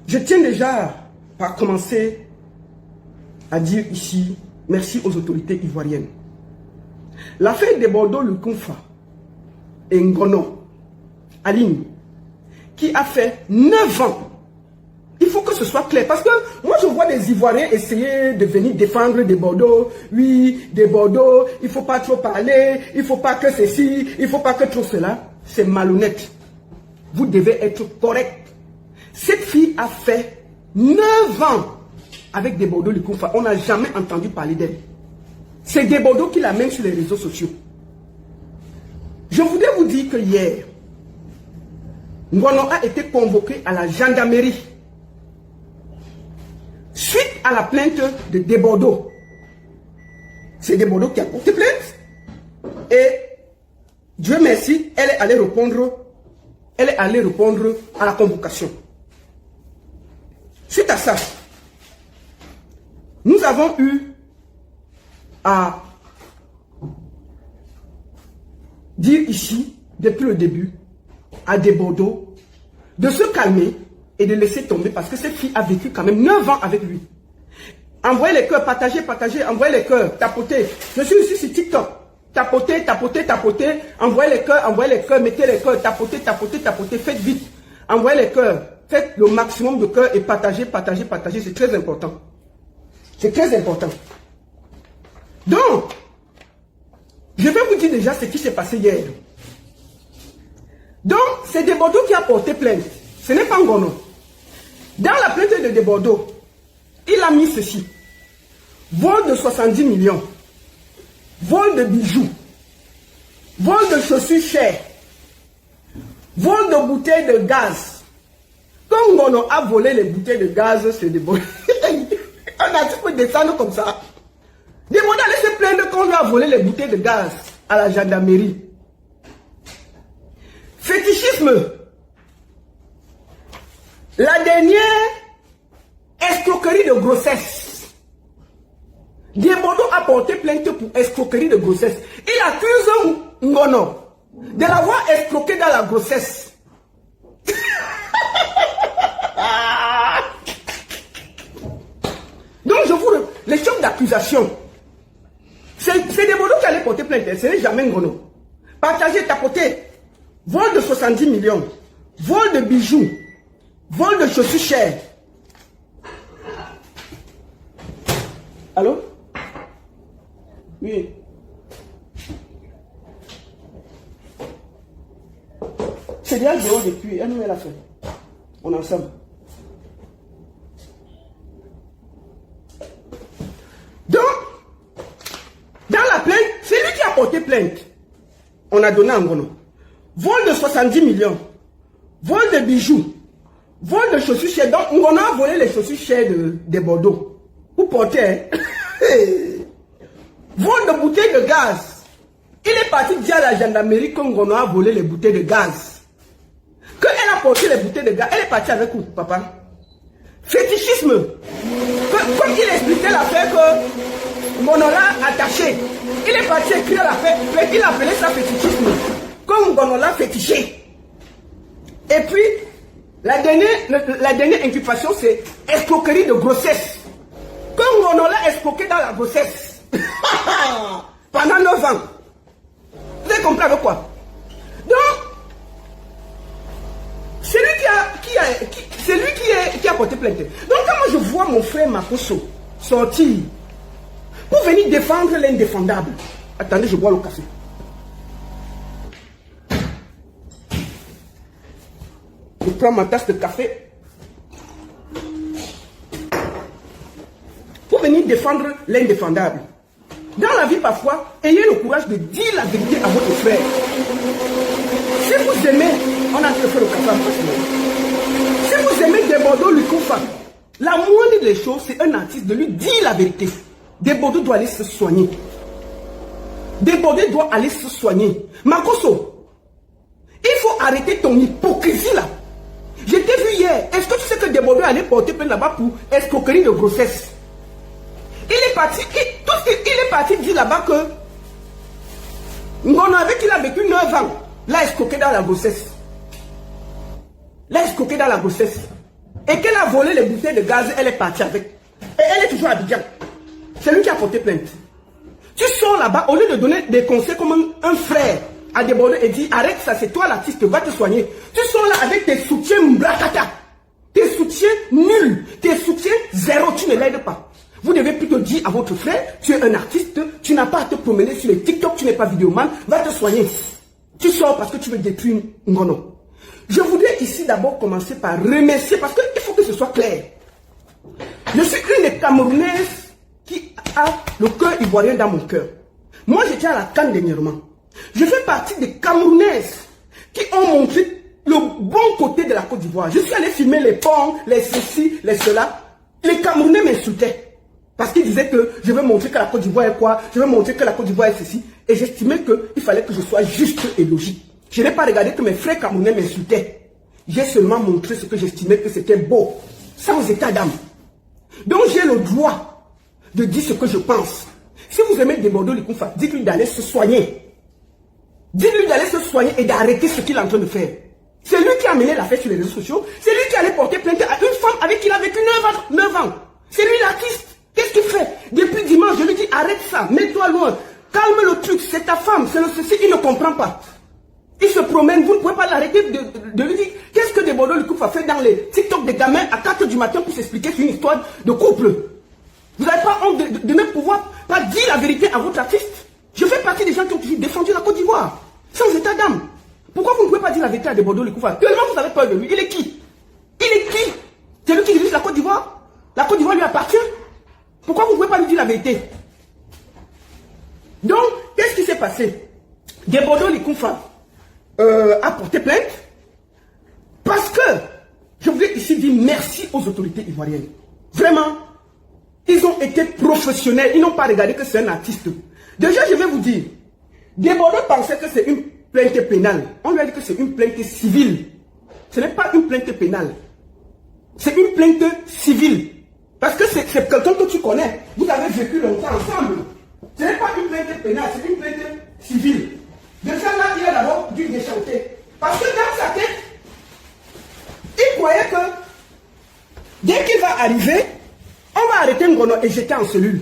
Je tiens déjà par commencer à dire ici merci aux autorités ivoiriennes. L'affaire de Bordeaux, le Kunfa et Ngono, Aline, qui a fait 9 ans. Il faut que ce soit clair. Parce que moi, je vois des Ivoiriens essayer de venir défendre des Bordeaux. Oui, des Bordeaux, il ne faut pas trop parler, il ne faut pas que ceci, il ne faut pas que trop cela. C'est malhonnête. Vous devez être correct. Cette fille a fait 9 ans avec des Bordeaux, le Kunfa. On n'a jamais entendu parler d'elle. C'est des Bordeaux qui l'amènent sur les réseaux sociaux. Je voudrais vous dire que hier, Ngono a été convoqué à la gendarmerie suite à la plainte de Desbordeaux. C'est Desbordeaux qui a porté plainte. Et Dieu merci, elle est allée répondre à la convocation. Suite à ça, nous avons eu à dire ici, depuis le début, à Desbordeaux, de se calmer et de laisser tomber parce que cette fille a vécu quand même 9 ans avec lui. Envoyez les cœurs, partagez, envoyez les cœurs, tapotez. Je suis ici sur TikTok. Tapotez, envoyez les cœurs, mettez les cœurs, tapotez, faites vite. Envoyez les cœurs, faites le maximum de cœurs et partagez, c'est très important. C'est très important. Donc, je vais vous dire déjà ce qui s'est passé hier. Donc, c'est Desbordeaux qui a porté plainte. Ce n'est pas Ngono. Dans la plainte de Desbordeaux, il a mis ceci. Vol de 70 millions. Vol de bijoux. Vol de chaussures chères. Vol de bouteilles de gaz. Quand Ngono a volé les bouteilles de gaz, c'est Desbordeaux. On a pu descendre comme ça. Desbordeaux allait se plaindre qu'on lui a volé les bouteilles de gaz à la gendarmerie. Fétichisme. La dernière escroquerie de grossesse. Desbordeaux a porté plainte pour escroquerie de grossesse. Il accuse Ngono de l'avoir escroqué dans la grossesse. Donc je vous... Les chefs d'accusation. C'est Desbordeaux qui allait porter plainte. Ce n'est jamais Ngono. Partagez, tapotez. Vol de 70 millions. Vol de bijoux. Vol de chaussures chères. Allô? Oui. C'est bien dehors depuis. Elle nous met la fin. On est ensemble. Donc, dans la plainte, c'est lui qui a porté plainte. On a donné à Ngono. Vol de 70 millions. Vol de bijoux. Vol de chaussures chères. Donc, Ngono a volé les chaussures chères de Bordeaux. Vous portez. Vol de bouteilles de gaz. Il est parti dire à la gendarmerie que Ngono a volé les bouteilles de gaz. Quand elle a porté les bouteilles de gaz, elle est partie avec où, papa? Fétichisme. Comme il expliquait l'affaire que Ngono l'a attaché. Il est parti écrire l'affaire. Il appelait ça fétichisme. Comme Ngono l'a fétiché. Et puis, la dernière inculpation, c'est escroquerie de grossesse. Comme Ngono l'a escroqué dans la grossesse. Pendant 9 ans. Vous avez compris avec quoi? Donc, c'est lui qui a porté plainte. Donc, quand moi je vois mon frère Makoso sortir pour venir défendre l'indéfendable. Attendez, je bois le café. Je prends ma tasse de café. Pour venir défendre l'indéfendable. Dans la vie, parfois, ayez le courage de dire la vérité à votre frère. Si vous aimez, on a fait le café en face. Si vous aimez Desbordeaux, le Kunfa, la moindre des choses, c'est un artiste de lui dire la vérité. Desbordeaux doit aller se soigner. Desbordeaux doit aller se soigner. Makoso, il faut arrêter ton hypocrisie là. Je t'ai vu hier. Est-ce que tu sais que Desbordeaux allait porter plainte là-bas pour escroquerie de grossesse? Il est parti dire là-bas que Ngono avec qui il a vécu 9 ans, l'a escroqué dans la grossesse. L'a escroqué dans la grossesse. et qu'elle a volé les bouteilles de gaz, elle est partie avec. Et elle est toujours à Abidjan. C'est lui qui a porté plainte. Tu sors là-bas, au lieu de donner des conseils comme un frère à des bordeaux et dit arrête ça, c'est toi l'artiste, va te soigner. Tu sors là avec tes soutiens mbrakata, tes soutiens nuls, tes soutiens zéro, tu ne l'aides pas. Vous devez plutôt dire à votre frère, tu es un artiste, tu n'as pas à te promener sur les TikTok, tu n'es pas vidéoman, va te soigner. Tu sors parce que tu veux détruire Ngono. Je voudrais ici d'abord commencer par remercier, parce qu'il faut que ce soit clair. Je suis une des Camerounaises qui a le cœur ivoirien dans mon cœur. Moi, j'étais à la Cannes dernièrement. Je fais partie des Camerounaises qui ont montré le bon côté de la Côte d'Ivoire. Je suis allé filmer les ponts, les ceci, les cela. Les Camerounais m'insultaient. Parce qu'ils disaient que je veux montrer que la Côte d'Ivoire est quoi, je veux montrer que la Côte d'Ivoire est ceci. Et j'estimais qu'il fallait que je sois juste et logique. Je n'ai pas regardé que mes frères camerounais m'insultaient. J'ai seulement montré ce que j'estimais que c'était beau, sans état d'âme. Donc j'ai le droit de dire ce que je pense. Si vous aimez Debordo Likoufa, dites-lui d'aller se soigner. Dites-lui d'aller se soigner et d'arrêter ce qu'il est en train de faire. C'est lui qui a mené l'affaire sur les réseaux sociaux. C'est lui qui allait porter plainte à une femme avec qui il a vécu 9 ans. C'est lui l'artiste. Qu'est-ce qu'il fait? Depuis dimanche, je lui dis arrête ça, mets-toi loin. Calme le truc, c'est ta femme, c'est le ceci, il ne comprend pas. Il se promène, vous ne pouvez pas l'arrêter de lui dire qu'est-ce que Debordo Likoufa fait dans les TikTok des gamins à 4 du matin pour s'expliquer sur une histoire de couple. Vous n'avez pas honte de ne pouvoir pas dire la vérité à votre artiste. Je fais partie des gens qui ont toujours défendu la Côte d'Ivoire, sans état d'âme. Pourquoi vous ne pouvez pas dire la vérité à Debordo Likoufa? Tellement vous avez peur de lui. Il est qui? Il est qui? C'est lui qui dirige la Côte d'Ivoire? La Côte d'Ivoire lui appartient? Pourquoi vous ne pouvez pas lui dire la vérité? Donc, qu'est-ce qui s'est passé? Debordo Likoufa a porté plainte parce que je voudrais ici dire merci aux autorités ivoiriennes. Vraiment, ils ont été professionnels. Ils n'ont pas regardé que c'est un artiste. Déjà, je vais vous dire, Debordo pensait que c'est une plainte pénale. On lui a dit que c'est une plainte civile. Ce n'est pas une plainte pénale. C'est une plainte civile. Parce que c'est quelqu'un que tu connais. Vous avez vécu longtemps ensemble. Ce n'est pas une plainte pénale, c'est une plainte civile. Déjà là, il a d'abord dû déchanter. Parce que dans sa tête, il croyait que dès qu'il va arriver, on va arrêter Ngono et jeter en cellule.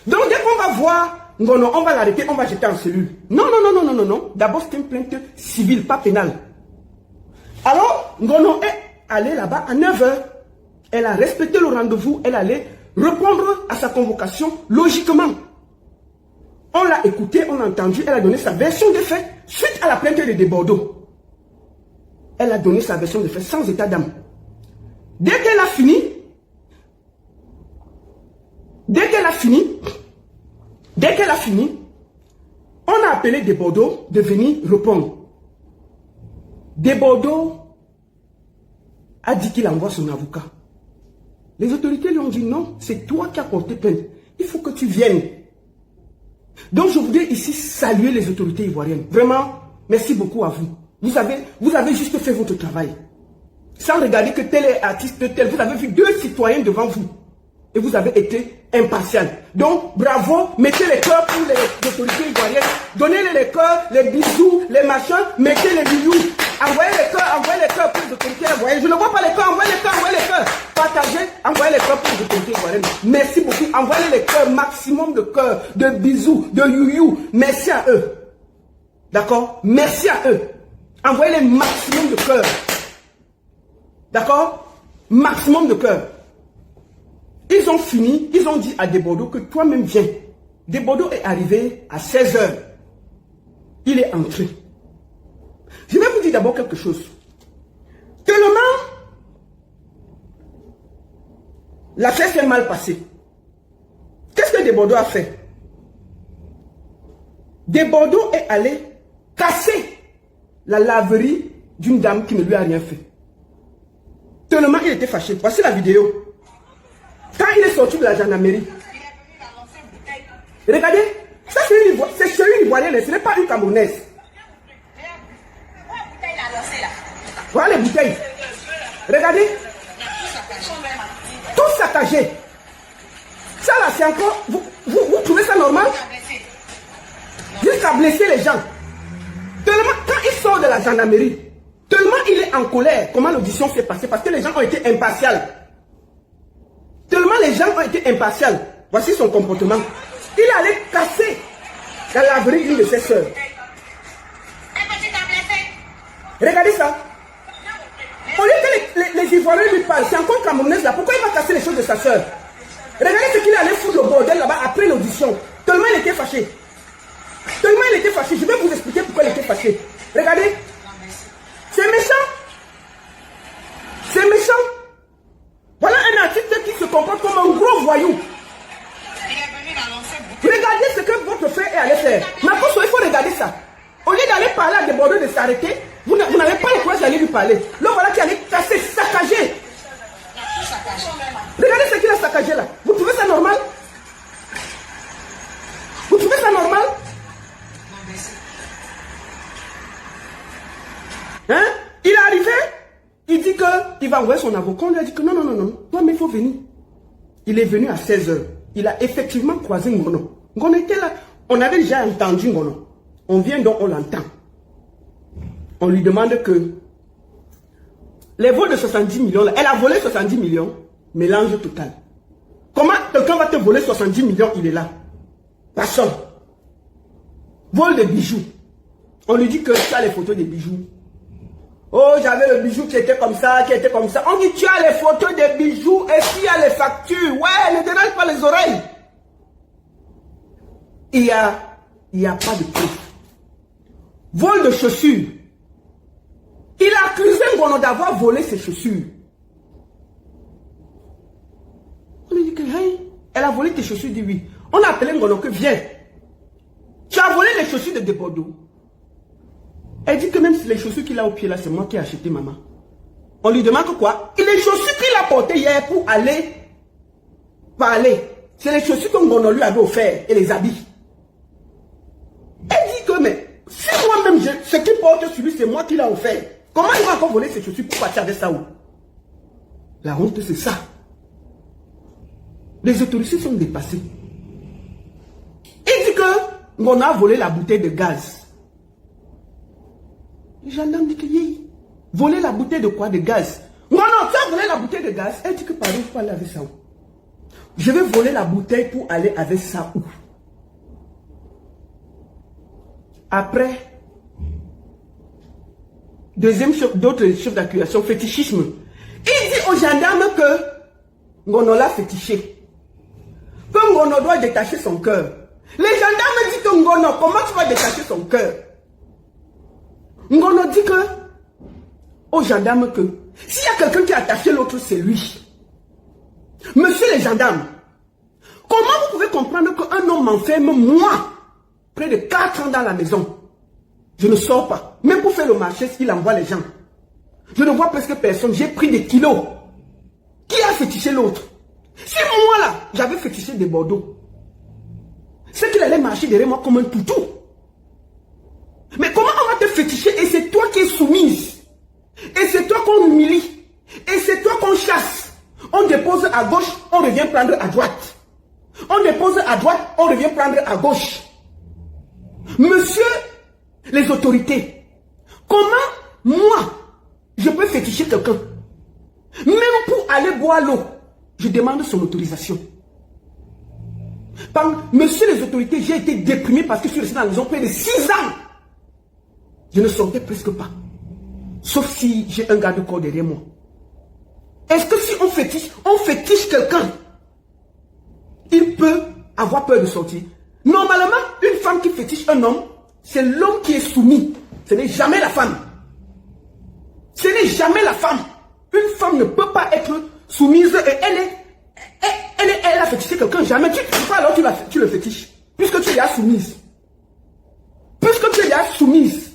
Donc dès qu'on va voir Ngono, on va l'arrêter, on va jeter en cellule. Non, non, non, non, non, non, non. D'abord, c'est une plainte civile, pas pénale. Alors, Ngono est allé là-bas à 9 h. Elle a respecté le rendez-vous, elle allait répondre à sa convocation logiquement. On l'a écouté, on l'a entendu, elle a donné sa version des faits suite à la plainte de Debordo. Elle a donné sa version des faits sans état d'âme. Dès qu'elle a fini, on a appelé Debordo de venir répondre. Debordo a dit qu'il envoie son avocat. Les autorités lui ont dit non, c'est toi qui as porté plainte. Il faut que tu viennes. Donc je voudrais ici saluer les autorités ivoiriennes. Vraiment, merci beaucoup à vous. Vous avez juste fait votre travail. Sans regarder que tel est artiste, tel. Vous avez vu 2 citoyens devant vous. Et vous avez été impartial. Donc, bravo, mettez les cœurs pour les autorités ivoiriennes. Donnez-les les cœurs, les bisous, les machins, mettez les bisous. Envoyez les cœurs pour les autorités ivoiriennes. Je ne vois pas les cœurs, envoyez les cœurs. Partagez, envoyez les cœurs pour les autorités ivoiriennes. Merci beaucoup. Envoyez les cœurs, maximum de cœurs, de bisous, de you-you. Merci à eux. D'accord? Merci à eux. Envoyez les maximum de cœurs. D'accord? Maximum de cœurs. Ils ont fini, ils ont dit à Debordo que toi-même viens. Debordo est arrivé à 16 h. Il est entré. Je vais vous dire d'abord quelque chose. Tellement l'affaire s'est mal passée. Qu'est-ce que Debordo a fait? Debordo est allé casser la laverie d'une dame qui ne lui a rien fait. Tellement il était fâché. Voici la vidéo. Quand il est sorti de la gendarmerie, regardez, ça c'est chez une Ivoirienne, ce n'est pas une Camerounaise. Voilà les bouteilles. Regardez. Tout saccagé. Ça là, c'est encore... Vous trouvez ça normal? Jusqu'à blesser les gens. Tellement, quand il sort de la gendarmerie, Tellement il est en colère, comment l'audition s'est passée, parce que les gens ont été impartials. Tellement les gens ont été impartials. Voici son comportement. Il allait casser la laverie d'une de ses soeurs. Regardez ça. Au lieu que les Ivoiriens lui parlent, c'est encore Camerounaise là. Pourquoi il va casser les choses de sa soeur? Regardez ce qu'il allait foutre le bordel là-bas après l'audition. Tellement il était fâché. Tellement il était fâché. Je vais vous expliquer pourquoi il était fâché. Regardez. C'est méchant. C'est méchant. Voilà un artiste qui se comporte comme un gros voyou. Regardez ce que votre frère est allé faire. Makoso, il faut regarder ça. Au lieu d'aller parler à des bordeaux de s'arrêter, vous n'avez pas le courage d'aller lui parler. Là, voilà qui allait casser, saccager. Regardez ce qu'il a saccagé là. Vous trouvez ça normal? Vous trouvez ça normal? Hein? Il est arrivé, il dit qu'il va envoyer son avocat. On lui a dit que non, toi, mais il faut venir. Il est venu à 16 h. Il a effectivement croisé Ngono. Ngono était là. On avait déjà entendu Ngono. On vient donc, on l'entend. On lui demande que les vols de 70 millions, là, elle a volé 70 millions, mélange total. Comment quelqu'un va te voler 70 millions, il est là? Personne. Vol de bijoux. On lui dit que tu as les photos des bijoux. Oh, j'avais le bijou qui était comme ça, qui était comme ça. On dit, tu as les photos des bijoux et s'il y a les factures. Ouais, ne dérange pas les oreilles. Il y a pas de preuve. Vol de chaussures. Il a accusé Ngono d'avoir volé ses chaussures. On lui dit que, hey, elle a volé tes chaussures, dit oui. On a appelé Ngono que viens. Tu as volé les chaussures de Debordeaux. Elle dit que même si les chaussures qu'il a au pied là, c'est moi qui ai acheté, maman. On lui demande que quoi? Et les chaussures qu'il a portées hier pour aller parler, c'est les chaussures que Ngono lui avait offert et les habits. Elle dit que, mais si moi-même, ce qu'il porte sur lui, c'est moi qui l'ai offert. Comment il va encore voler ses chaussures pour partir avec ça où? La honte, c'est ça. Les autorités sont dépassées. Il dit que Ngono a volé la bouteille de gaz. Les gendarmes disent que voler la bouteille de quoi? De gaz. Non, tu as volé la bouteille de gaz. Elle dit que pardon, je peux aller avec ça où? Je vais voler la bouteille pour aller avec ça où? Après, deuxième chef, d'autres chefs d'accusation, fétichisme. Il dit aux gendarmes que Ngono l'a fétiché. Que Ngono doit détacher son cœur. Les gendarmes disent que Ngono, comment tu vas détacher son cœur? Ngono dit que aux gendarmes que s'il y a quelqu'un qui a attaché l'autre, c'est lui. Monsieur les gendarmes, comment vous pouvez comprendre qu'un homme m'enferme, moi, près de 4 ans dans la maison? Je ne sors pas. Même pour faire le marché, il envoie les gens. Je ne vois presque personne. J'ai pris des kilos. Qui a fétiché l'autre? Si moi là, j'avais fétiché des Bordeaux, c'est qu'il allait marcher derrière moi comme un toutou. Mais comment on va te féticher et c'est toi qui es soumise? Et c'est toi qu'on humilie? Et c'est toi qu'on chasse? On dépose à gauche, on revient prendre à droite. On dépose à droite, on revient prendre à gauche. Monsieur, les autorités, comment moi, je peux féticher quelqu'un? Même pour aller boire l'eau, je demande son autorisation. Monsieur les autorités, j'ai été déprimé parce que je suis resté dans la maison près de 6 ans. Je ne sortais presque pas. Sauf si j'ai un garde-corps derrière moi. Est-ce que si on fétiche quelqu'un, il peut avoir peur de sortir? Normalement, une femme qui fétiche un homme, c'est l'homme qui est soumis. Ce n'est jamais la femme. Ce n'est jamais la femme. Une femme ne peut pas être soumise et elle a fétiché quelqu'un. Jamais. Tu ne peux pas alors tu le fétiches. Puisque tu es soumise. Puisque tu es soumise.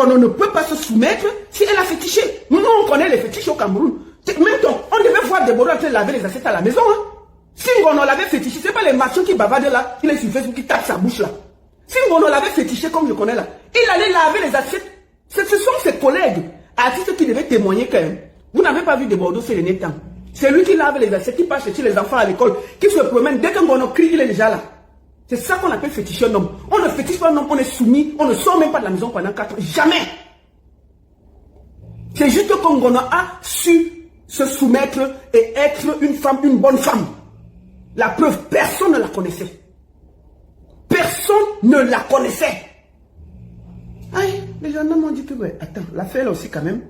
On ne peut pas se soumettre si elle a fétiché. Nous, on connaît les fétiches au Cameroun. Même temps, on devait voir des bordeaux en train de laver les assiettes à la maison. Hein. Si on l'avait fétiché, ce n'est pas les machins qui bavardent là, qui est sur Facebook, qui tapent sa bouche là. Si on l'avait fétiché comme je connais là, il allait laver les assiettes. Ce sont ses collègues, artistes qui devaient témoigner que vous n'avez pas vu des bordeaux ces derniers temps. C'est lui qui lave les assiettes, qui passe chez les enfants à l'école, qui se promène. Dès qu'un Ngono crie, il est déjà là. C'est ça qu'on appelle féticher un homme. On ne fétiche par un homme, on est soumis, on ne sort même pas de la maison pendant 4 ans. Jamais. C'est juste que Ngono a su se soumettre et être une femme, une bonne femme. La preuve, personne ne la connaissait. Personne ne la connaissait. Aïe, les gens m'ont dit que, ouais, attends, l'affaire là aussi quand même,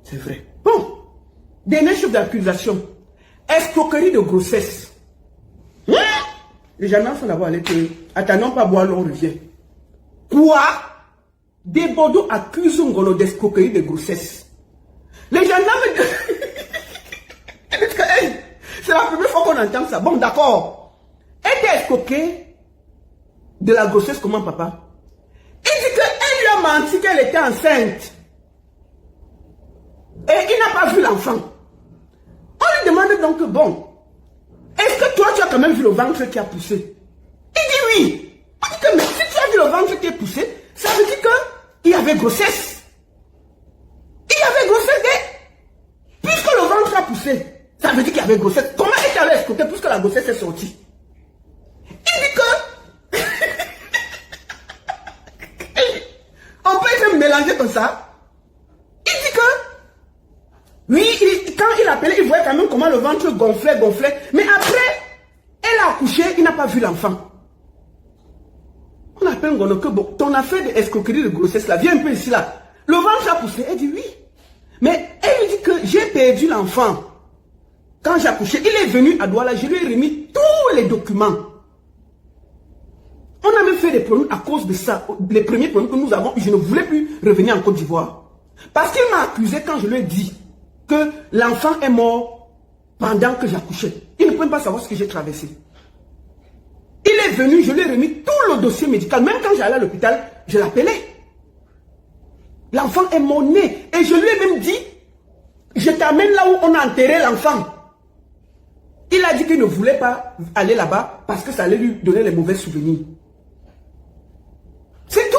c'est vrai. Bon, dernier chef d'accusation, escroquerie de grossesse. Les gens sont d'abord allés que, attendons pas boire, l'on revient. Quoi? Des Bordeaux accusent Ngono d'escroquerie de grossesse. Les gens me disent, c'est la première fois qu'on entend ça. Bon, d'accord. Elle était escroquée de la grossesse, comment papa? Il dit qu'elle lui a menti qu'elle était enceinte. Et il n'a pas vu l'enfant. On lui demande donc, bon, est-ce que toi tu as quand même vu le ventre qui a poussé? Il dit oui. On dit que mais si tu as vu le ventre qui a poussé, ça veut dire qu'il y avait grossesse. Il y avait grossesse puisque le ventre a poussé. Ça veut dire qu'il y avait grossesse. Comment est-ce qu'elle a escroqué puisque la grossesse est sortie? Il dit que on peut se mélanger comme ça. Il dit que oui, quand il appelait, il voyait quand même comment le ventre gonflait. Mais après, elle a accouché, il n'a pas vu l'enfant. On appelle Ngono que bon, ton affaire d'escroquerie de grossesse là, viens un peu ici là. Le ventre a poussé. Elle dit oui. Mais elle lui dit que j'ai perdu l'enfant. Quand j'ai accouché, il est venu à Douala, je lui ai remis tous les documents. On a même fait des problèmes à cause de ça. Les premiers problèmes que nous avons, je ne voulais plus revenir en Côte d'Ivoire. Parce qu'il m'a accusé quand je lui ai dit que l'enfant est mort pendant que j'accouchais. Il ne peut pas savoir ce que j'ai traversé. Il est venu, je lui ai remis tout le dossier médical. Même quand j'allais à l'hôpital, je l'appelais. L'enfant est mon né. Et je lui ai même dit, je t'amène là où on a enterré l'enfant. Il a dit qu'il ne voulait pas aller là-bas parce que ça allait lui donner les mauvais souvenirs. C'est tout.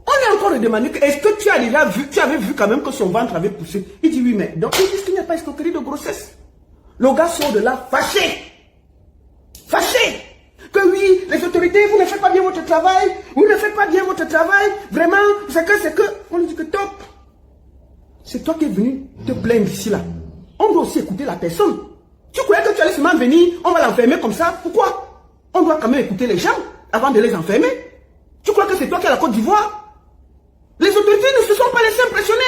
On a encore demandé, est-ce que tu as déjà vu, tu avais vu quand même que son ventre avait poussé? Il dit oui, mais donc il dit qu'il n'y a pas escroquerie de grossesse. Le gars sort de là fâché. Fâché. Que oui, les autorités, vous ne faites pas bien votre travail. Vous ne faites pas bien votre travail. Vraiment, c'est que. On lui dit que top. C'est toi qui es venu te plaindre ici là. On doit aussi écouter la personne. Tu croyais que tu allais seulement venir, on va l'enfermer comme ça? Pourquoi? On doit quand même écouter les gens avant de les enfermer. Tu crois que c'est toi qui as la Côte d'Ivoire? Les autorités ne se sont pas laissées impressionner.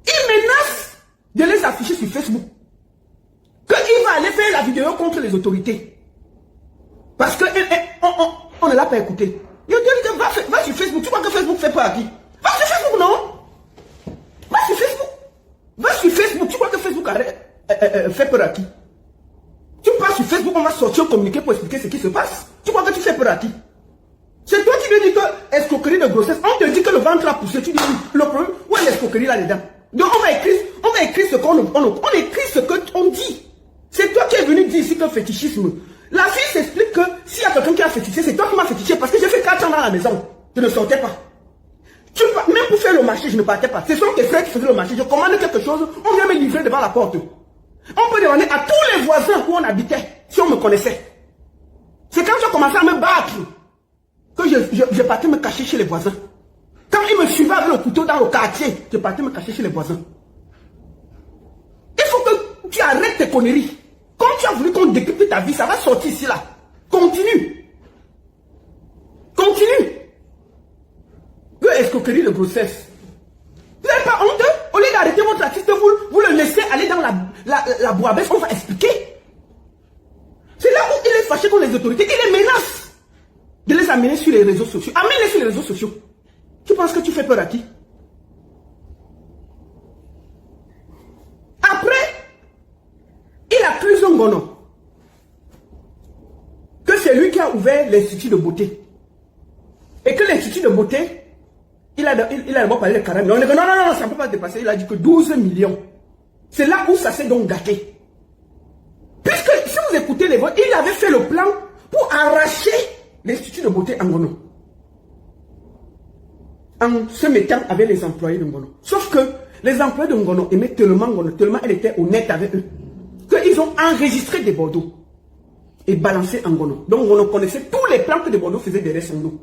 Ils menacent de les afficher sur Facebook. Qu'il va aller faire la vidéo contre les autorités. Parce que on ne l'a pas écouté. Il dit que va sur Facebook. Tu crois que Facebook fait peur à qui? Va sur Facebook, non? Va sur Facebook. Va sur Facebook. Tu crois que Facebook fait peur à qui? Tu passes sur Facebook, on va sortir un communiqué pour expliquer ce qui se passe. Tu crois que tu fais peur à qui? C'est toi qui lui dis que escroquerie de grossesse. On te dit que le ventre a poussé. Tu dis le problème, où est l'escroquerie là-dedans? Donc on va écrire ce qu'on écrit ce qu'on dit. C'est toi qui es venu dire ici que fétichisme. La fille s'explique que s'il y a quelqu'un qui a fétiché, c'est toi qui m'as fétiché parce que j'ai fait 4 ans dans la maison. Je ne sortais pas. Même pour faire le marché, je ne partais pas. Ce sont tes frères qui faisaient le marché. Je commande quelque chose, on vient me livrer devant la porte. On peut demander à tous les voisins où on habitait, si on me connaissait. C'est quand j'ai commencé à me battre que je partais me cacher chez les voisins. Quand ils me suivaient avec le couteau dans le quartier, je partais me cacher chez les voisins. Il faut que tu arrêtes tes conneries. Quand tu as voulu qu'on décrypte ta vie, ça va sortir ici là. Continue. Continue. Que escroquerie de grossesse. Vous n'avez pas honte? Au lieu d'arrêter votre artiste, vous le laissez aller dans la boîte, on va expliquer. C'est là où il est fâché contre les autorités. Il les menace de les amener sur les réseaux sociaux. Amène-les sur les réseaux sociaux. Tu penses que tu fais peur à qui? Après, il accuse Ngono que c'est lui qui a ouvert l'institut de beauté. Et que l'institut de beauté, il a d'abord parlé de 40 millions. On dit que non, ça ne peut pas dépasser. Il a dit que 12 millions. C'est là où ça s'est donc gâté. Puisque, si vous écoutez les voix, il avait fait le plan pour arracher l'institut de beauté à Ngono. En se mettant avec les employés de Ngono. Sauf que les employés de Ngono aimaient tellement Ngono, tellement elle était honnête avec eux, qu'ils ont enregistré des Bordeaux. et balancer en Ngono. Donc Ngono connaissait tous les plans que de Bordeaux faisait derrière son dos.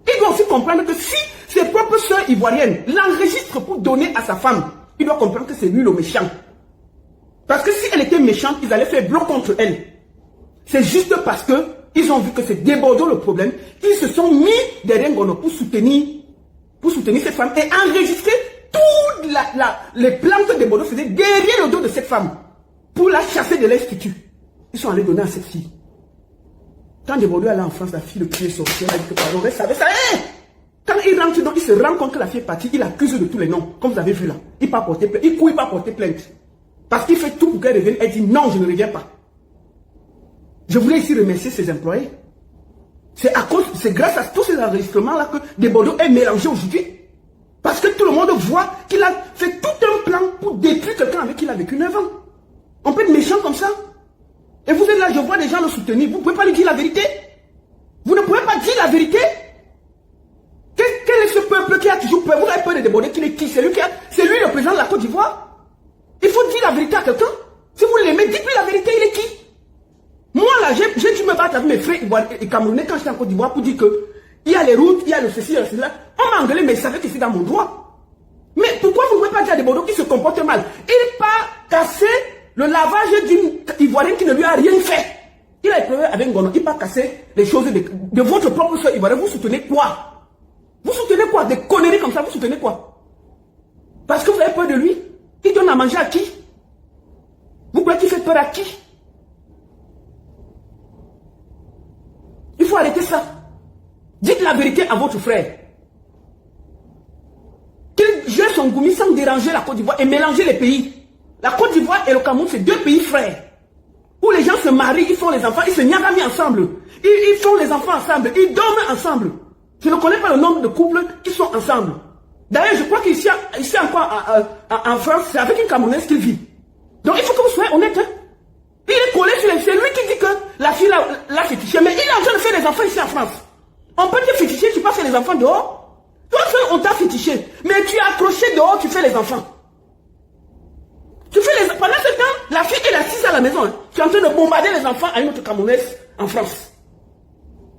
Il doit aussi comprendre que si ses propres soeurs ivoiriennes l'enregistrent pour donner à sa femme, il doit comprendre que c'est lui le méchant. Parce que si elle était méchante, ils allaient faire bloc contre elle. C'est juste parce que ils ont vu que c'est de Bordeaux le problème. Ils se sont mis derrière Ngono pour soutenir cette femme et enregistrer tous les plans que de Bordeaux faisait derrière le dos de cette femme pour la chasser de l'institut. Ils sont allés donner à cette fille. Quand de Bordeaux allait en France, la fille le pied sorti, elle a dit que pardon, elle savait ça. Quand il rentre, donc, il se rend compte que la fille est partie, il accuse de tous les noms, comme vous avez vu là. Il part porter plainte, il court, il part porter plainte. Parce qu'il fait tout pour qu'elle revienne, elle dit non, je ne reviens pas. Je voulais ici remercier ses employés. C'est grâce à tous ces enregistrements-là que de Bordeaux est mélangé aujourd'hui. Parce que tout le monde voit qu'il a fait tout un plan pour détruire quelqu'un avec qui il a vécu 9 ans. On peut être méchant comme ça. Et vous êtes là, je vois des gens le soutenir. Vous ne pouvez pas lui dire la vérité. Vous ne pouvez pas dire la vérité. Quel est ce peuple qui a toujours peur? Vous avez peur de déborder qu'il est qui? C'est lui le président de la Côte d'Ivoire. Il faut dire la vérité à quelqu'un. Si vous l'aimez, dites-lui la vérité, il est qui? Moi là, j'ai dû me battre avec mes frères et camerounais quand j'étais en Côte d'Ivoire pour dire que il y a les routes, il y a le ceci, il y a le cela. On m'a engueulé, mais il savait que c'est dans mon droit. Mais pourquoi vous ne pouvez pas dire à des Bordeaux qui se comportent mal? Il part casser le lavage d'une Ivoirienne qui ne lui a rien fait. Il a éprouvé avec Ngono, il part casser les choses de votre propre soeur ivoirienne. Vous soutenez quoi? Vous soutenez quoi? Des conneries comme ça, vous soutenez quoi? Parce que vous avez peur de lui? Il donne à manger à qui? Vous croyez qu'il fait peur à qui? Il faut arrêter ça. Dites la vérité à votre frère. Qu'il gère son goumi sans déranger la Côte d'Ivoire et mélanger les pays. La Côte d'Ivoire et le Cameroun, c'est 2 pays frères. Où les gens se marient, ils font les enfants, ils se nyagament ensemble. Ils font les enfants ensemble, ils dorment ensemble. Je ne connais pas le nombre de couples qui sont ensemble. D'ailleurs, je crois qu'ici encore en France, c'est avec une Camerounaise qu'il vit. Donc il faut que vous soyez honnête. Hein? Il est collé sur les... C'est lui qui dit que la fille l'a fétiché. Mais il est en train de faire les enfants ici en France. On peut te féticher, tu peux faire les enfants dehors. Toi, on t'a fétiché. Mais tu es accroché dehors, tu fais les enfants. Tu fais les... Pendant ce temps, la fille est assise à la maison. Hein. Tu es en train de bombarder les enfants à une autre Camerounaise en France.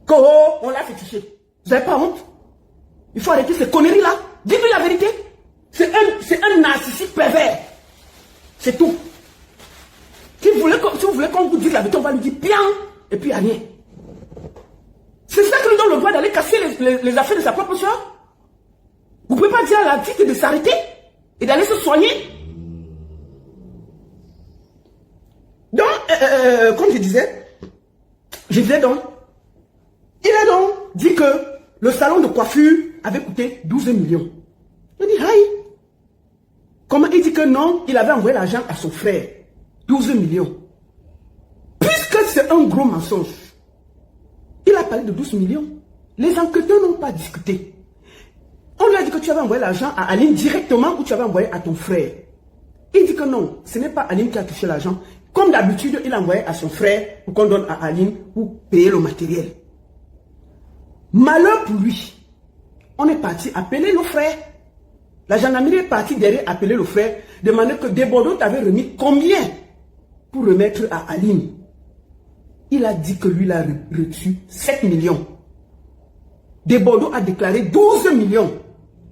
Que on l'a fétiché. Vous n'avez pas honte? Il faut arrêter ces conneries-là. Dites-lui la vérité. C'est un narcissique pervers. C'est tout. Si vous voulez qu'on vous dise la vérité, on va lui dire bien, et puis il n'y a rien. C'est ça qui nous donne le droit d'aller casser les affaires de sa propre soeur. Vous ne pouvez pas dire à la petite de s'arrêter et d'aller se soigner. Donc, comme je disais donc, il a donc dit que le salon de coiffure avait coûté 12 millions. Il dit, aïe. Comment il dit que non, il avait envoyé l'argent à son frère. 12 millions. Puisque c'est un gros mensonge, il a parlé de 12 millions. Les enquêteurs n'ont pas discuté. On lui a dit que tu avais envoyé l'argent à Aline directement ou tu avais envoyé à ton frère. Il dit que non, ce n'est pas Aline qui a touché l'argent. Comme d'habitude, il a envoyé à son frère pour qu'on donne à Aline pour payer le matériel. Malheur pour lui. On est parti appeler le frère. La gendarmerie est partie derrière appeler le frère, demander que Desbordeaux t'avait remis combien pour remettre à Aline. Il a dit que lui, il a reçu 7 millions. Desbordeaux a déclaré 12 millions.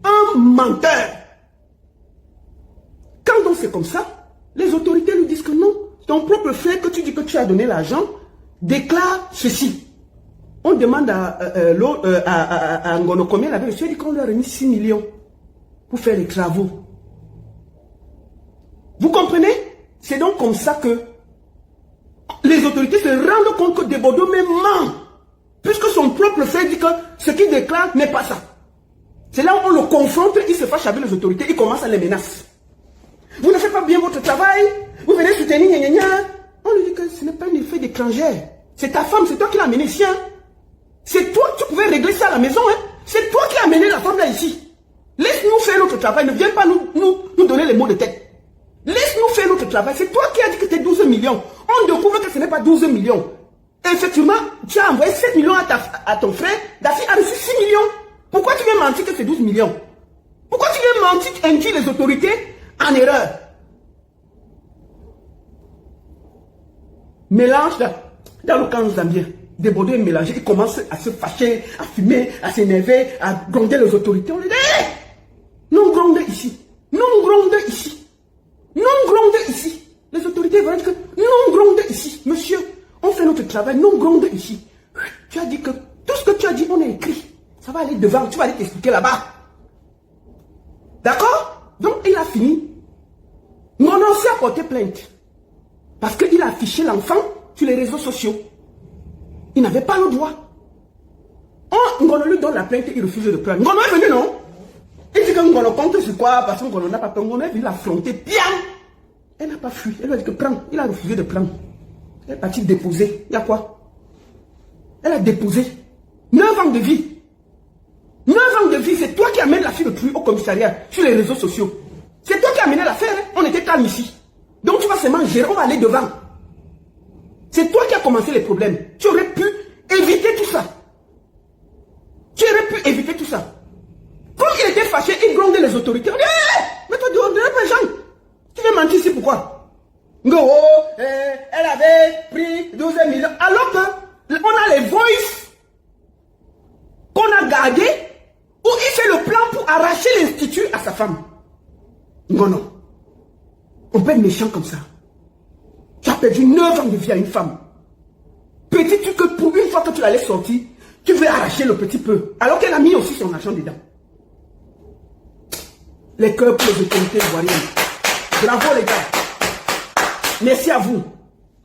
Un menteur. Quand donc c'est comme ça, les autorités lui disent que non. Ton propre frère que tu dis que tu as donné l'argent déclare ceci. On demande à Ngono combien il avait reçu. Il dit qu'on lui a remis 6 millions pour faire les travaux. Vous comprenez? C'est donc comme ça que les autorités se rendent compte que Desbordeaux même ment. Puisque son propre frère dit que ce qu'il déclare n'est pas ça. C'est là où on le confronte, il se fâche avec les autorités, il commence à les menacer. Vous ne faites pas bien votre travail, vous venez soutenir, gna gna gna. On lui dit que ce n'est pas un effet d'étrangère. C'est ta femme, c'est toi qui l'as amené ici. Hein. C'est toi, tu pouvais régler ça à la maison. Hein. C'est toi qui as amené la femme là ici. Laisse-nous faire notre travail, ne viens pas nous donner les mots de tête. Laisse-nous faire notre travail. C'est toi qui as dit que c'était 12 millions. On découvre que ce n'est pas 12 millions. Et effectivement, tu as envoyé 7 millions à ton frère. Dafi a reçu 6 millions. Pourquoi tu viens mentir que c'est 12 millions? Pourquoi tu viens mentir, induire les autorités en erreur? Mélange. Dans le camp zambien, des Bordeaux est mélangé, ils commencent à se fâcher, à fumer, à s'énerver, à gronder les autorités. On les dit, hey, non gronder ici, non gronder ici, non gronder ici. Les autorités vont dire que non gronder ici, monsieur, on fait notre travail, non gronder ici. Tu as dit que tout ce que tu as dit, on a écrit. Ça va aller devant, tu vas aller t'expliquer là-bas. D'accord? Donc il a fini. Mon ancien a porté plainte. Parce qu'il a affiché l'enfant sur les réseaux sociaux. Il n'avait pas le droit. Ngono lui donne la plainte, il refuse de prendre. Ngono est venu, non? Il dit que Ngono compte sur quoi? Parce que Ngono n'a pas peur. Ngono est venu l'affronter bien. Elle n'a pas fui. Elle lui a dit que prends. Il a refusé de prendre. Elle est partie déposer. Il y a quoi? Elle a déposé 9 ans de vie. 9 ans de vie, c'est toi qui amènes la fille de pluie au commissariat sur les réseaux sociaux. C'est toi qui as amené l'affaire. Hein? On était calme ici. Donc tu vas seulement gérer, on va aller devant. C'est toi qui as commencé les problèmes. Tu aurais pu éviter tout ça. Tu aurais pu éviter tout ça. Quand il était fâché, il grondait les autorités. On dit, hey, mais toi, tu ne pas Jean. Tu veux mentir ici, pourquoi? Elle avait pris 12 millions. Alors que on a les voices qu'on a gardées où il fait le plan pour arracher l'institut à sa femme. Non. On peut être méchant comme ça. Tu as perdu 9 ans de vie à une femme. Petit truc que pour une fois que tu l'allais sortir, tu veux arracher le petit peu. Alors qu'elle a mis aussi son argent dedans. Les cœurs pour les autorités ivoiriennes. Bravo les gars. Merci à vous.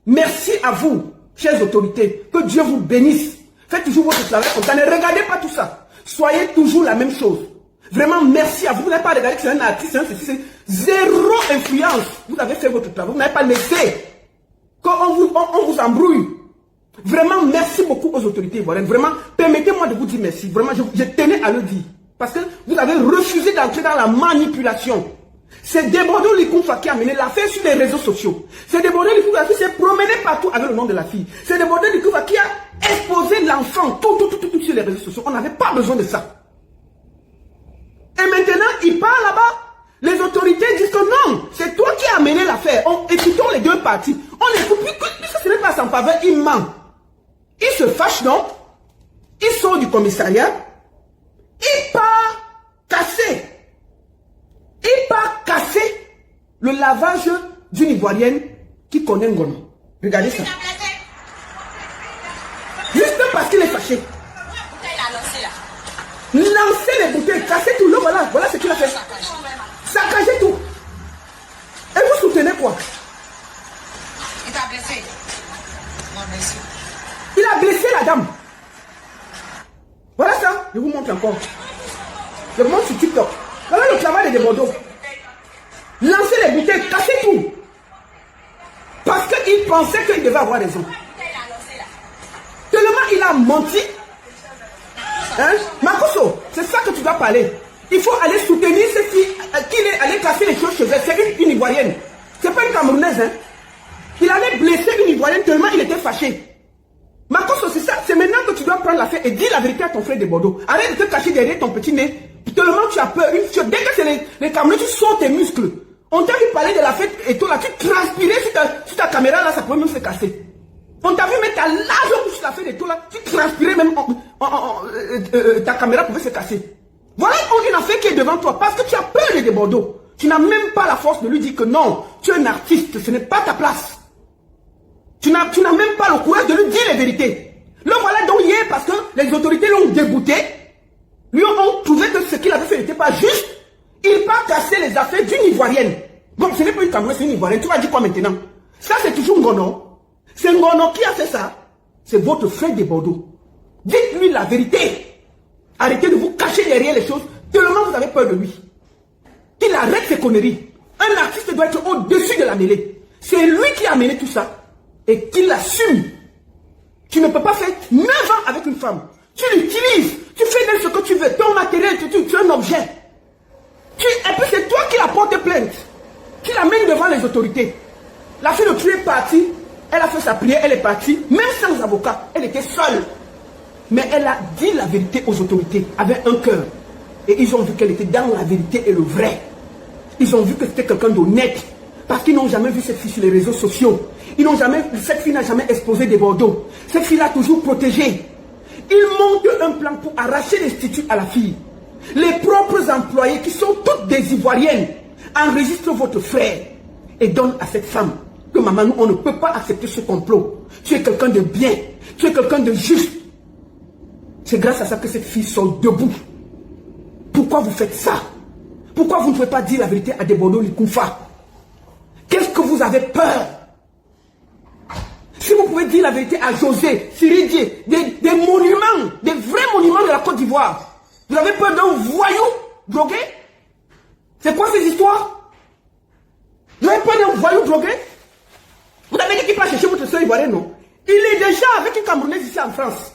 Merci à vous, chères autorités. Que Dieu vous bénisse. Faites toujours votre travail comme ça. Ne regardez pas tout ça. Soyez toujours la même chose. Vraiment, merci à vous. Vous n'avez pas regardé que c'est un artiste, c'est zéro influence. Vous avez fait votre travail. Vous n'avez pas laissé qu'on vous embrouille. Vraiment, merci beaucoup aux autorités ivoiriennes. Vraiment, permettez-moi de vous dire merci. Vraiment, je tenais à le dire. Parce que vous avez refusé d'entrer dans la manipulation. C'est Debordon Likoufa qui a mené l'affaire sur les réseaux sociaux. C'est Debordon Likoufa qui s'est promené partout avec le nom de la fille. C'est Debordon Likoufa qui a exposé l'enfant tout sur les réseaux sociaux. On n'avait pas besoin de ça. Et maintenant, il part là-bas. Les autorités disent que non, c'est toi qui as mené l'affaire. Écoutons les deux parties. On écoute, puisque ce n'est pas sans faveur, il ment. Il se fâche, non? Il sort du commissariat. Il part casser. Il part casser le lavage d'une Ivoirienne qui connaît Ngono. Regardez ça. Juste parce qu'il est fâché. Lancer les bouteilles, casser tout. Voilà ce qu'il a fait. Saccager tout. Et vous soutenez quoi? Il t'a blessé. Non, merci. Il a blessé la dame. Voilà ça. Je vous montre encore. Je vous montre sur TikTok. Voilà le travail des Bordeaux. Lancer les bouteilles, casser tout. Parce qu'il pensait qu'il devait avoir raison. Tellement il a menti. Hein? Makoso, c'est ça que tu dois parler. Il faut aller soutenir ce qui est allé casser les choses chez elle. C'est une Ivoirienne. C'est pas une Camerounaise. Hein? Il allait blesser une Ivoirienne tellement il était fâché. Makoso, c'est ça. C'est maintenant que tu dois prendre l'affaire et dire la vérité à ton frère de Bordeaux. Arrête de te cacher derrière ton petit nez. Tellement tu as peur. Dès que c'est les Camerounais, tu sors tes muscles. On t'a vu parler de la fête et toi là, tu transpirais sur ta caméra là, ça pouvait même se casser. On t'a vu mettre ta large bouche sur la fête et toi là, tu transpirais même, ta caméra pouvait se casser. Voilà une affaire qui est devant toi parce que tu as peur de Bordeaux. Tu n'as même pas la force de lui dire que non, tu es un artiste, ce n'est pas ta place. Tu n'as même pas le courage de lui dire les vérités. Le voilà donc hier parce que les autorités l'ont débouté. Lui ont trouvé que ce qu'il avait fait n'était pas juste. Il part casser les affaires d'une Ivoirienne. Bon, ce n'est pas une Camerounaise, c'est une Ivoirienne. Tu vas dire quoi maintenant? Ça, c'est toujours Ngono. C'est Ngono qui a fait ça. C'est votre frère de Bordeaux. Dites-lui la vérité. Arrêtez de vous cacher derrière les choses tellement vous avez peur de lui. Qu'il arrête ses conneries. Un artiste doit être au-dessus de la mêlée. C'est lui qui a mené tout ça. Et qu'il l'assume. Tu ne peux pas faire 9 ans avec une femme. Tu l'utilises. Tu fais d'elle ce que tu veux. Ton matériel, tu es un objet. Et puis c'est toi qui la portes plainte. Qui l'amène devant les autorités. La fille de tu est partie. Elle a fait sa prière, elle est partie. Même sans avocat. Elle était seule. Mais elle a dit la vérité aux autorités. Avec un cœur. Et ils ont vu qu'elle était dans la vérité et le vrai. Ils ont vu que c'était quelqu'un d'honnête. Parce qu'ils n'ont jamais vu cette fille sur les réseaux sociaux. Cette fille n'a jamais exposé des Bordeaux. Cette fille l'a toujours protégée. Ils montent un plan pour arracher les statuts à la fille. Les propres employés, qui sont toutes des Ivoiriennes, enregistrent votre frère et donnent à cette femme que maman, nous, on ne peut pas accepter ce complot. Tu es quelqu'un de bien. Tu es quelqu'un de juste. C'est grâce à ça que cette fille sort debout. Pourquoi vous faites ça? Pourquoi vous ne pouvez pas dire la vérité à Debodo Likunfa? Qu'est-ce que vous avez peur? Si vous pouvez dire la vérité à José, Siridie, des monuments, des vrais monuments de la Côte d'Ivoire, vous avez peur d'un voyou drogué? C'est quoi ces histoires? Vous avez peur d'un voyou drogué? Vous avez dit qu'il passe chercher votre soeur ivoirienne, non? Il est déjà avec une Camerounaise ici en France.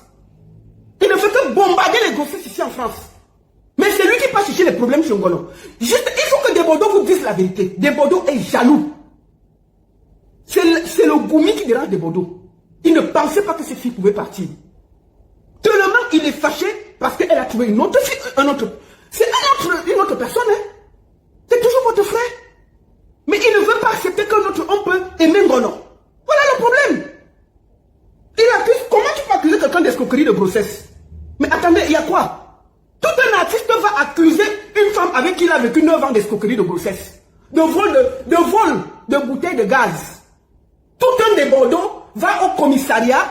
Il ne fait que bombarder les grossesses ici en France. Mais c'est lui qui passe chercher les problèmes chez Ngono. Juste, il faut que Debodo vous dise la vérité. Debodo est jaloux. C'est le Goumi qui dérange Debodo. Il ne pensait pas que cette fille pouvait partir. Tellement il est fâché parce qu'elle a trouvé une autre fille, c'est une autre personne. Hein? C'est toujours votre frère. Mais il ne veut pas accepter qu'un autre homme peut aimer Ngono. Voilà le problème. Il accuse, comment tu peux accuser quelqu'un d'escroquerie de grossesse? Mais attendez, il y a quoi? Tout un artiste va accuser une femme avec qui il a vécu 9 ans d'escroquerie de grossesse. De vol de bouteilles de gaz. Tout un des Bordeaux va au commissariat,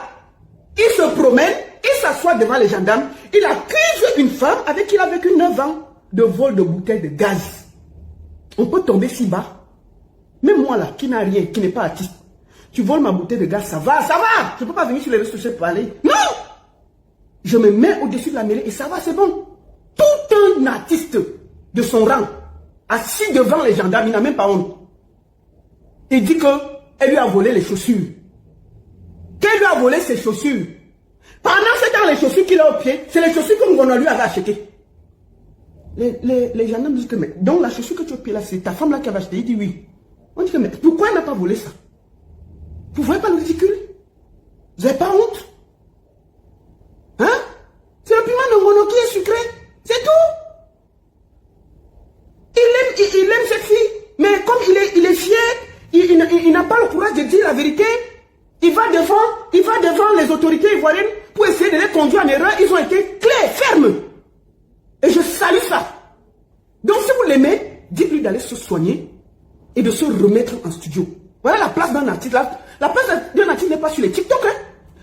il se promène, il s'assoit devant les gendarmes, il accuse une femme avec qui il a vécu 9 ans de vol de bouteilles de gaz. On peut tomber si bas. Même moi là, qui n'a rien, qui n'est pas artiste, tu voles ma bouteille de gaz, ça va. Je ne peux pas venir sur les réseaux sociaux pour parler. Non! Je me mets au-dessus de la mêlée et ça va, c'est bon. Tout un artiste de son rang, assis devant les gendarmes, il n'a même pas honte. Il dit qu'elle lui a volé les chaussures. Qu'elle lui a volé ses chaussures. Pendant ce temps, les chaussures qu'il a au pied, c'est les chaussures que Ngono lui avait achetées. Les gendarmes disent que, mais donc la chaussure que tu as au pied là, c'est ta femme là qui avait acheté. Il dit oui. On dit que, mais pourquoi elle n'a pas volé ça? Vous voyez pas le ridicule? Vous n'avez pas honte? Hein? C'est le piment de Ngono qui est sucré. C'est tout. Il aime cette fille. Mais comme il est fier, il n'a pas le courage de dire la vérité. Il va devant les autorités ivoiriennes pour essayer de les conduire en erreur. Ils ont été clairs, fermes. Et je salue ça. Donc si vous l'aimez, dites-lui d'aller se soigner et de se remettre en studio. Voilà la place d'un artiste. La place d'un artiste n'est pas sur les TikTok. Hein.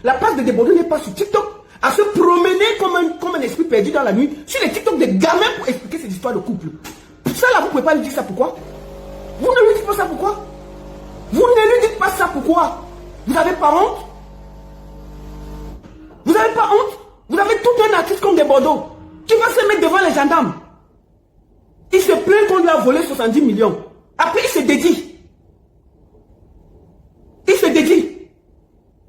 La place de Debodo n'est pas sur TikTok. À se promener comme un esprit perdu dans la nuit sur les TikTok des gamins pour expliquer ces histoires de couple. Ça là, vous ne pouvez pas lui dire ça pourquoi? Vous ne lui dites pas ça pourquoi? Vous ne lui dites pas ça pourquoi? Vous n'avez pas honte? Vous n'avez pas honte? Vous avez tout un artiste comme Debodo qui va se mettre devant les gendarmes. Il se plaint qu'on lui a volé 70 millions. Après, il se dédie. Il se dédie.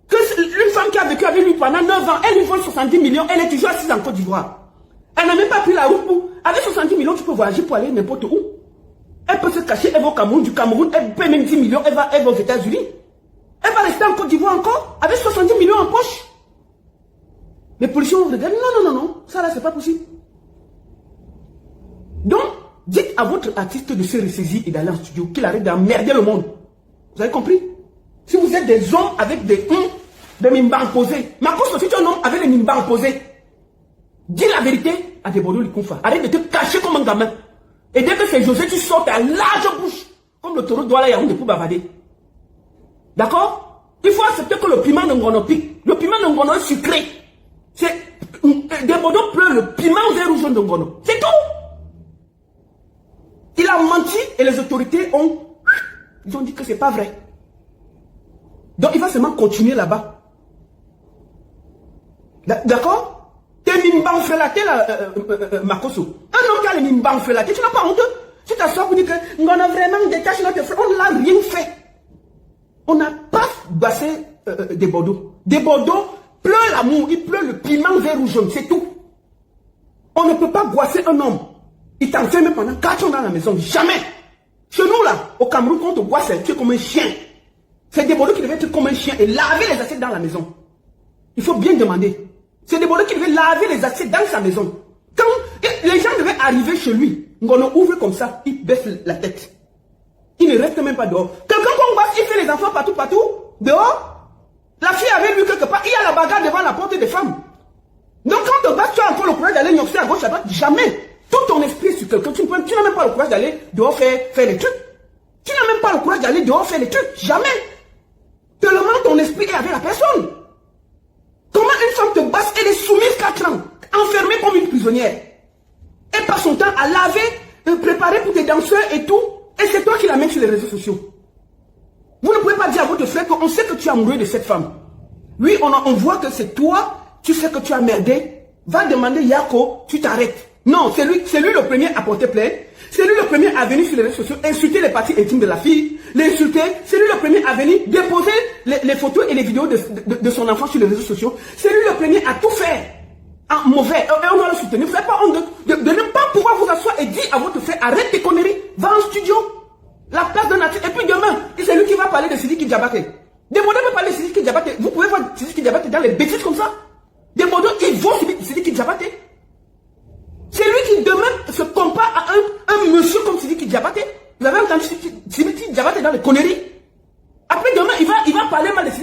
Que une femme qui a vécu avec lui pendant 9 ans, elle lui vole 70 millions, elle est toujours assise en Côte d'Ivoire. Elle n'a même pas pris la route pour... Avec 70 millions, tu peux voyager pour aller n'importe où. Elle peut se cacher, elle va au Cameroun, du Cameroun, elle paie même 10 millions, elle va aux États-Unis. Elle va rester en Côte d'Ivoire encore, avec 70 millions en poche. Les policiers vont regarder, non, ça là, c'est pas possible. Donc, dites à votre artiste de se ressaisir et d'aller en studio, qu'il arrête d'emmerder le monde. Vous avez compris? Si vous êtes des hommes avec des mimbans posés, Marcos, si tu es un homme avec des mimbans posés, dis la vérité à Debodo Likunfa. Arrête de te cacher comme un gamin. Et dès que c'est José, tu sors ta large bouche, comme le taureau doit la Yaoundé pour bavarder. D'accord? Il faut accepter que le piment de Ngono pique. Le piment de Ngono est sucré. Debodo pleure le piment vert ou jaune de Ngono. C'est tout. Il a menti et les autorités ils ont dit que c'est pas vrai. Donc il va seulement continuer là-bas. D'accord? T'es mimban felaté là, Makoso. Un homme qui a les mimban felaté, tu n'as pas honte? Tu t'assois pour dire que on a vraiment détaché notre frère. On n'a rien fait. On n'a pas bassé Debodo. Debodo pleure l'amour, il pleure le piment vert ou jaune, c'est tout. On ne peut pas goisser un homme. Il t'enferme pendant 4 ans dans la maison. Jamais. Chez nous là, au Cameroun, quand on te goisse, tu es comme un chien. C'est Debodo qui devait être comme un chien et laver les assiettes dans la maison. Il faut bien demander. C'est Debodo qui devait laver les assiettes dans sa maison. Quand les gens devaient arriver chez lui, Ngono ouvre comme ça, il baisse la tête. Il ne reste même pas dehors. Quelqu'un qu'on voit, il fait les enfants partout, dehors. La fille avait vu quelque part, il y a la bagarre devant la porte des femmes. Donc quand tu bats, tu as encore le courage d'aller nyoxer à gauche, à droite. Jamais. Tout ton esprit est sur quelqu'un. Tu n'as même pas le courage d'aller dehors faire les trucs. Tu n'as même pas le courage d'aller dehors faire les trucs. Jamais. Tellement ton esprit est avec la personne. Comment une femme te basse, elle est soumise 4 ans, enfermée comme une prisonnière. Elle passe son temps à laver, préparer pour tes danseurs et tout. Et c'est toi qui la mets sur les réseaux sociaux. Vous ne pouvez pas dire à votre frère qu'on sait que tu es amoureux de cette femme. Oui, on voit que c'est toi, tu sais que tu as merdé. Va demander Yako, tu t'arrêtes. Non, c'est lui le premier à porter plainte. C'est lui le premier à venir sur les réseaux sociaux, insulter les parties intimes de la fille, l'insulter. C'est lui le premier à venir déposer les photos et les vidéos de son enfant sur les réseaux sociaux. C'est lui le premier à tout faire en mauvais. Et on doit le soutenir. Vous n'avez pas honte de ne pas pouvoir vous asseoir et dire à votre frère, arrête tes conneries, va en studio. La place de nature. Et puis demain, c'est lui qui va parler de Sidiki Diabaté. Demandez de parler de Sidiki Diabaté. Vous pouvez voir Sidiki Diabaté dans les bêtises comme ça. Demandez, ils vont Sidiki Diabaté. C'est lui qui demain se compare à un monsieur comme Sidiki Diabaté. Vous avez entendu Sidiki Diabaté dans les conneries. Après demain, il va parler mal de Sidiki